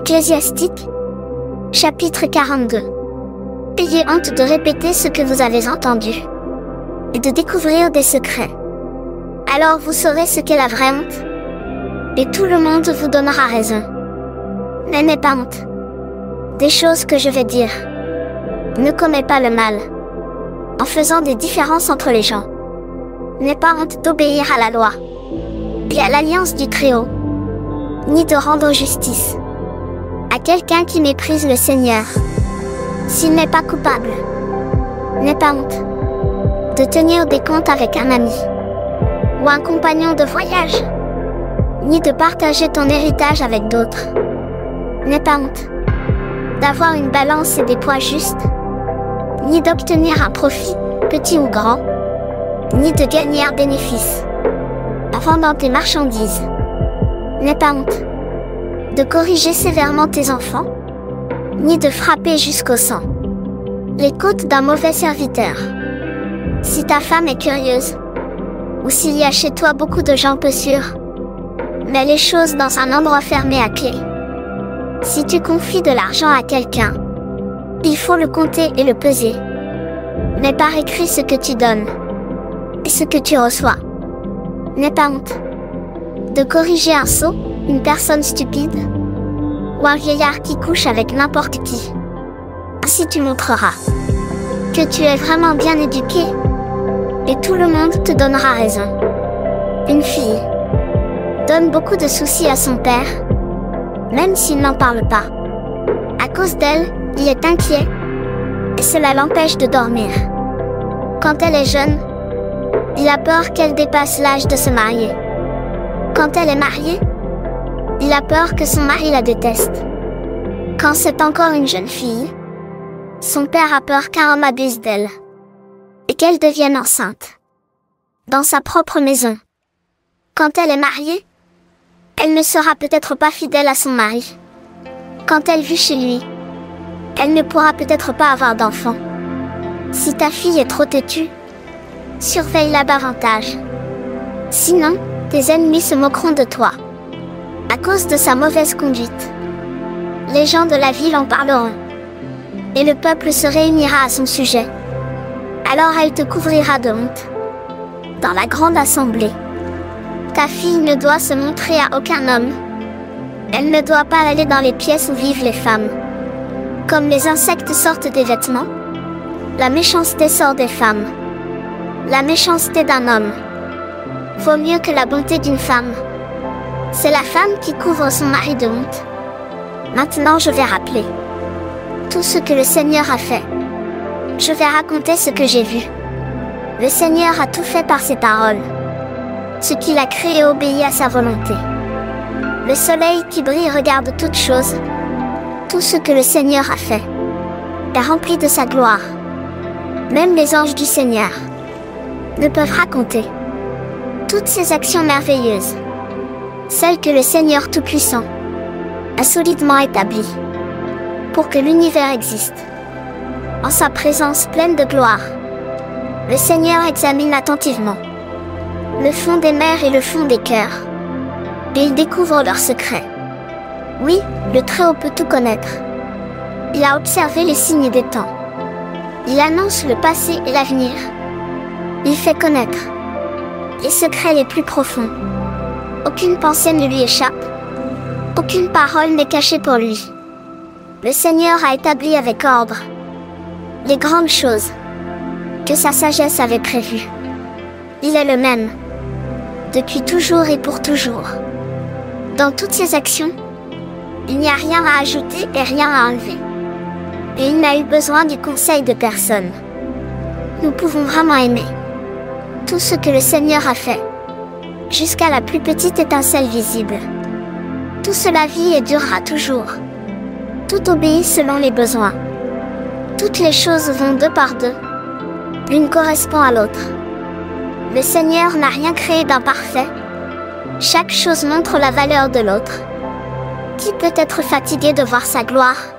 Ecclésiastique, chapitre 42. Ayez honte de répéter ce que vous avez entendu et de découvrir des secrets. Alors vous saurez ce qu'est la vraie honte, et tout le monde vous donnera raison. N'aimez pas honte des choses que je vais dire. Ne commets pas le mal en faisant des différences entre les gens. N'aie pas honte d'obéir à la loi et à l'alliance du Très-Haut, ni de rendre justice à quelqu'un qui méprise le Seigneur, s'il n'est pas coupable. N'aie pas honte de tenir des comptes avec un ami ou un compagnon de voyage, ni de partager ton héritage avec d'autres. N'aie pas honte d'avoir une balance et des poids justes, ni d'obtenir un profit, petit ou grand, ni de gagner un bénéfice en vendant tes marchandises. N'aie pas honte de corriger sévèrement tes enfants, ni de frapper jusqu'au sang les côtes d'un mauvais serviteur. Si ta femme est curieuse, ou s'il y a chez toi beaucoup de gens peu sûrs, mets les choses dans un endroit fermé à clé. Si tu confies de l'argent à quelqu'un, il faut le compter et le peser. Mets par écrit ce que tu donnes et ce que tu reçois. N'aie pas honte de corriger un sot, une personne stupide, ou un vieillard qui couche avec n'importe qui. Ainsi tu montreras que tu es vraiment bien éduqué, et tout le monde te donnera raison. Une fille donne beaucoup de soucis à son père, même s'il n'en parle pas. À cause d'elle, il est inquiet, et cela l'empêche de dormir. Quand elle est jeune, il a peur qu'elle dépasse l'âge de se marier. Quand elle est mariée, il a peur que son mari la déteste. Quand c'est encore une jeune fille, son père a peur qu'un homme abuse d'elle et qu'elle devienne enceinte dans sa propre maison. Quand elle est mariée, elle ne sera peut-être pas fidèle à son mari. Quand elle vit chez lui, elle ne pourra peut-être pas avoir d'enfant. Si ta fille est trop têtue, surveille-la davantage. Sinon, tes ennemis se moqueront de toi à cause de sa mauvaise conduite. Les gens de la ville en parleront, et le peuple se réunira à son sujet. Alors elle te couvrira de honte dans la grande assemblée. Ta fille ne doit se montrer à aucun homme. Elle ne doit pas aller dans les pièces où vivent les femmes. Comme les insectes sortent des vêtements, la méchanceté sort des femmes. La méchanceté d'un homme vaut mieux que la bonté d'une femme. C'est la femme qui couvre son mari de honte. Maintenant je vais rappeler tout ce que le Seigneur a fait. Je vais raconter ce que j'ai vu. Le Seigneur a tout fait par ses paroles. Ce qu'il a créé obéit à sa volonté. Le soleil qui brille regarde toutes choses. Tout ce que le Seigneur a fait est rempli de sa gloire. Même les anges du Seigneur ne peuvent raconter toutes ces actions merveilleuses, celles que le Seigneur Tout-Puissant a solidement établies pour que l'univers existe. En sa présence pleine de gloire, le Seigneur examine attentivement le fond des mers et le fond des cœurs, et il découvre leurs secrets. Oui, le Très-Haut peut tout connaître. Il a observé les signes des temps. Il annonce le passé et l'avenir. Il fait connaître les secrets les plus profonds. Aucune pensée ne lui échappe. Aucune parole n'est cachée pour lui. Le Seigneur a établi avec ordre les grandes choses que sa sagesse avait prévues. Il est le même, depuis toujours et pour toujours. Dans toutes ses actions, il n'y a rien à ajouter et rien à enlever. Et il n'a eu besoin du conseil de personne. Nous pouvons vraiment aimer tout ce que le Seigneur a fait, jusqu'à la plus petite étincelle visible. Tout cela vit et durera toujours. Tout obéit selon les besoins. Toutes les choses vont deux par deux. L'une correspond à l'autre. Le Seigneur n'a rien créé d'imparfait. Chaque chose montre la valeur de l'autre. Qui peut être fatigué de voir sa gloire ?